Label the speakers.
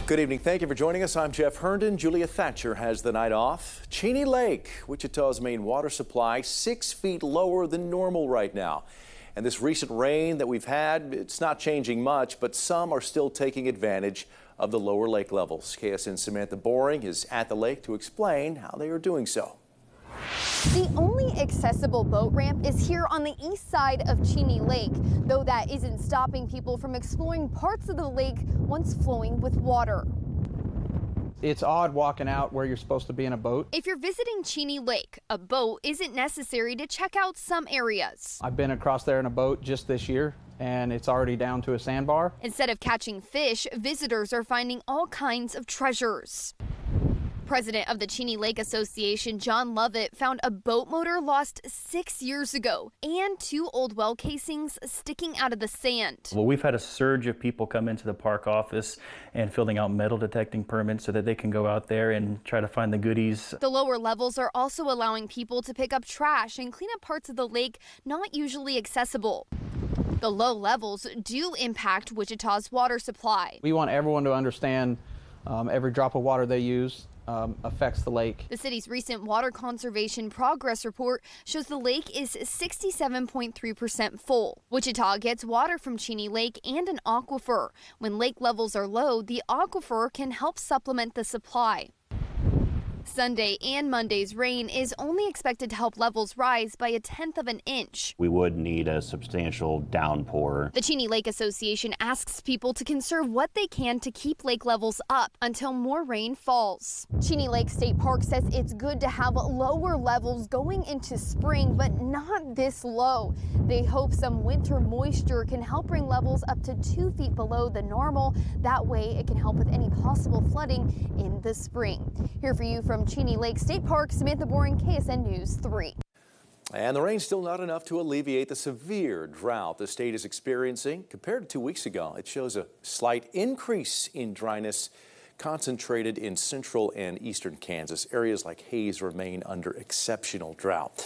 Speaker 1: Good evening. Thank you for joining us. I'm Jeff Herndon. Julia Thatcher has the night off. Cheney Lake, Wichita's main water supply, 6 feet lower than normal right now. And this recent rain that we've had, it's not changing much, but some are still taking advantage of the lower lake levels. KSN's Samantha Boring is at the lake to explain how they are doing so.
Speaker 2: The only accessible boat ramp is here on the east side of Cheney Lake, though that isn't stopping people from exploring parts of the lake once flowing with water.
Speaker 3: It's odd walking out where you're supposed to be in a boat.
Speaker 2: If you're visiting Cheney Lake, a boat isn't necessary to check out some areas.
Speaker 3: I've been across there in a boat just this year, and it's already down to a sandbar.
Speaker 2: Instead of catching fish, visitors are finding all kinds of treasures. President of the Cheney Lake Association, John Lovett, found a boat motor lost 6 years ago and 2 old well casings sticking out of the sand.
Speaker 4: Well, we've had a surge of people come into the park office and filling out metal detecting permits so that they can go out there and try to find the goodies.
Speaker 2: The lower levels are also allowing people to pick up trash and clean up parts of the lake not usually accessible. The low levels do impact Wichita's water supply.
Speaker 3: We want everyone to understand every drop of water they use affects the lake.
Speaker 2: The city's recent water conservation progress report shows the lake is 67.3% full. Wichita gets water from Cheney Lake and an aquifer. When lake levels are low, the aquifer can help supplement the supply. Sunday and Monday's rain is only expected to help levels rise by 1/10 of an inch.
Speaker 5: We would need a substantial downpour.
Speaker 2: The Cheney Lake Association asks people to conserve what they can to keep lake levels up until more rain falls. Cheney Lake State Park says it's good to have lower levels going into spring, but not this low. They hope some winter moisture can help bring levels up to 2 feet below the normal. That way it can help with any possible flooding in the spring. Here for you from Cheney Lake State Park, Samantha Boring, KSN News 3.
Speaker 1: And the rain's still not enough to alleviate the severe drought the state is experiencing. Compared to 2 weeks ago, it shows a slight increase in dryness concentrated in central and eastern Kansas. Areas like Hayes remain under exceptional drought.